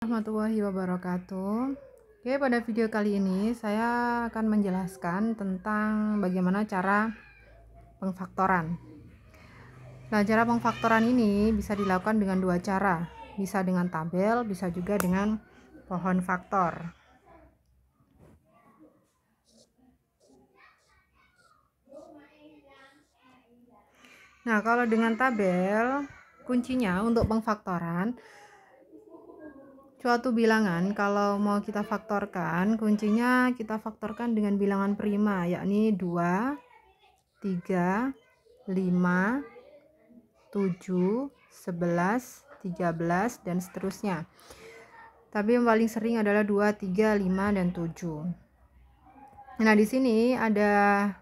Warahmatullahi wabarakatuh. Oke, pada video kali ini saya akan menjelaskan tentang bagaimana cara pengfaktoran. Nah, cara pengfaktoran ini bisa dilakukan dengan dua cara. Bisa dengan tabel, bisa juga dengan pohon faktor. Nah, kalau dengan tabel, kuncinya untuk pengfaktoran suatu bilangan kalau mau kita faktorkan, kuncinya kita faktorkan dengan bilangan prima, yakni 2, 3, 5, 7, 11, 13 dan seterusnya. Tapi yang paling sering adalah 2, 3, 5 dan 7. Nah, di sini ada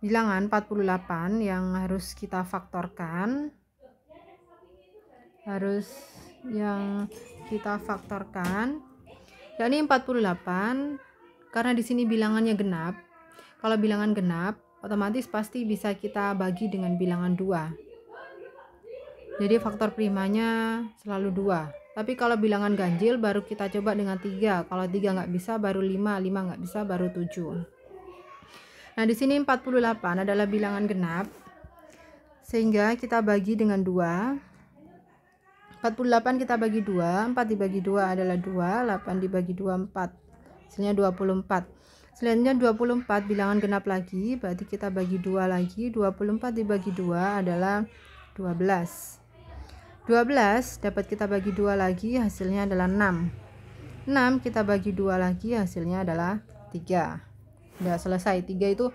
bilangan 48 yang harus kita faktorkan. Yakni 48 karena di sini bilangannya genap. Kalau bilangan genap, otomatis pasti bisa kita bagi dengan bilangan 2. Jadi faktor primanya selalu 2. Tapi kalau bilangan ganjil baru kita coba dengan 3. Kalau 3 nggak bisa baru 5, 5 nggak bisa baru 7. Nah, di sini 48 adalah bilangan genap. Sehingga kita bagi dengan 2. 48 kita bagi 2, 4 dibagi 2 adalah 2, 8 dibagi 2 4. Hasilnya 24. Selanjutnya 24 bilangan genap lagi, berarti kita bagi 2 lagi. 24 dibagi 2 adalah 12. 12 dapat kita bagi 2 lagi, hasilnya adalah 6. 6 kita bagi 2 lagi, hasilnya adalah 3. Udah selesai. 3 itu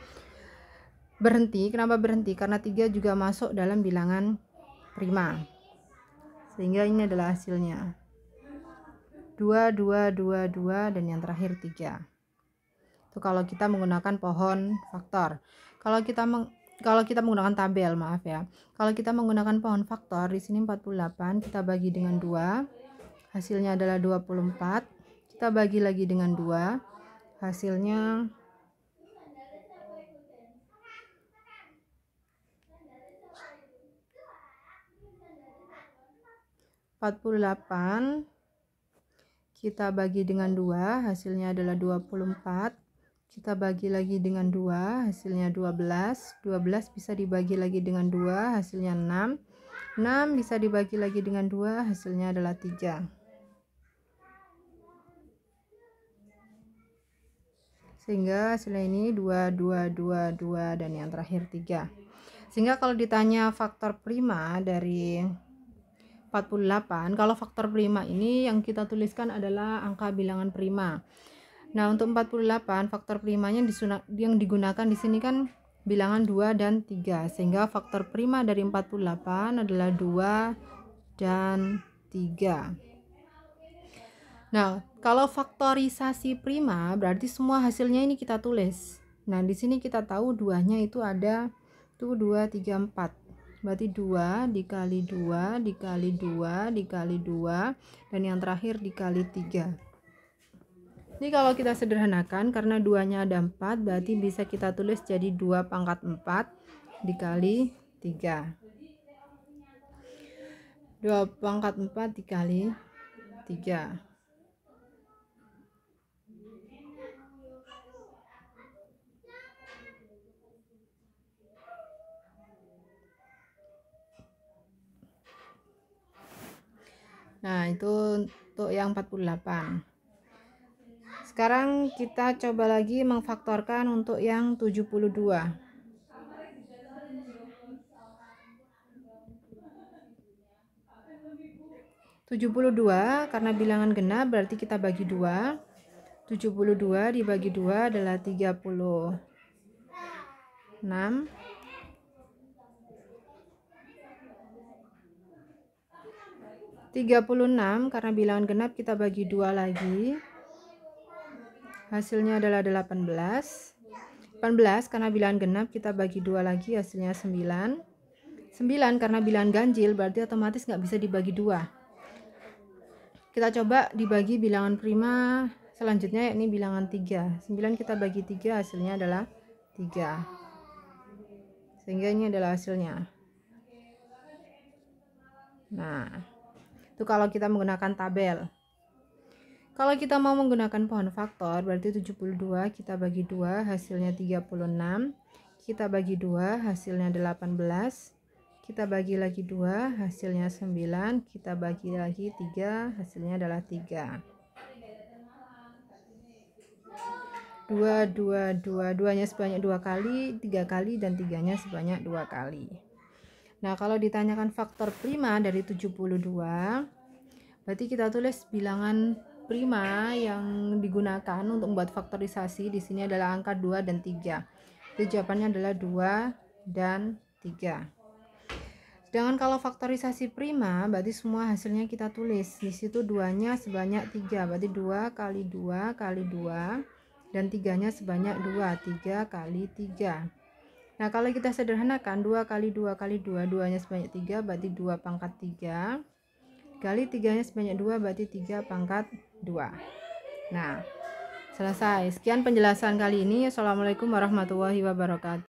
berhenti. Kenapa berhenti? Karena 3 juga masuk dalam bilangan prima. Sehingga ini adalah hasilnya 2, 2, 2, 2 dan yang terakhir 3. Itu kalau kita menggunakan pohon faktor. Kalau kita menggunakan tabel, maaf ya. Kalau kita menggunakan pohon faktor, di sini 48 kita bagi dengan 2, hasilnya adalah 24. Kita bagi lagi dengan 2, hasilnya 48. Kita bagi dengan 2, hasilnya adalah 24. Kita bagi lagi dengan 2, hasilnya 12. 12 bisa dibagi lagi dengan 2, hasilnya 6. 6 bisa dibagi lagi dengan 2, hasilnya adalah 3. Sehingga hasilnya ini 2, 2, 2, 2 dan yang terakhir 3. Sehingga kalau ditanya faktor prima dari 48, kalau faktor prima ini yang kita tuliskan adalah angka bilangan prima. Nah, untuk 48 faktor primanya yang digunakan di sini kan bilangan 2 dan 3, sehingga faktor prima dari 48 adalah 2 dan 3. Nah, kalau faktorisasi prima berarti semua hasilnya ini kita tulis. Nah, di sini kita tahu 2-nya itu ada 2, 3, 4. Berarti 2 dikali 2 dikali 2 dikali 2 dan yang terakhir dikali 3. Ini kalau kita sederhanakan karena 2-nya ada 4, berarti bisa kita tulis jadi 2 pangkat 4 dikali 3. 2 pangkat 4 dikali 3. Nah, itu untuk yang 48. Sekarang kita coba lagi mengfaktorkan untuk yang 72. 72 karena bilangan genap berarti kita bagi 2. 72 dibagi 2 adalah 36. 36 karena bilangan genap kita bagi 2 lagi. Hasilnya adalah 18. 18 karena bilangan genap kita bagi 2 lagi, hasilnya 9. 9 karena bilangan ganjil berarti otomatis nggak bisa dibagi 2. Kita coba dibagi bilangan prima selanjutnya, yakni bilangan 3. 9 kita bagi 3, hasilnya adalah 3. Sehingga ini adalah hasilnya. Nah, itu kalau kita menggunakan tabel. Kalau kita mau menggunakan pohon faktor, berarti 72 kita bagi 2 hasilnya 36. Kita bagi 2 hasilnya 18. Kita bagi lagi 2 hasilnya 9. Kita bagi lagi 3 hasilnya adalah 3. 2, 2, 2, 2-nya sebanyak 2 kali, 3 kali, dan 3-nya sebanyak 2 kali. Nah, kalau ditanyakan faktor prima dari 72, berarti kita tulis bilangan prima yang digunakan untuk membuat faktorisasi di sini adalah angka 2 dan 3. Jadi jawabannya adalah 2 dan 3. Sedangkan kalau faktorisasi prima, berarti semua hasilnya kita tulis. Di situ 2-nya sebanyak 3, berarti 2 kali 2 kali 2, dan 3-nya sebanyak 2, 3 kali 3. Nah, kalau kita sederhanakan 2 kali 2 kali 2, 2-nya sebanyak 3, berarti 2 pangkat 3. Kali 3-nya sebanyak 2, berarti 3 pangkat 2. Nah, selesai. Sekian penjelasan kali ini. Assalamualaikum warahmatullahi wabarakatuh.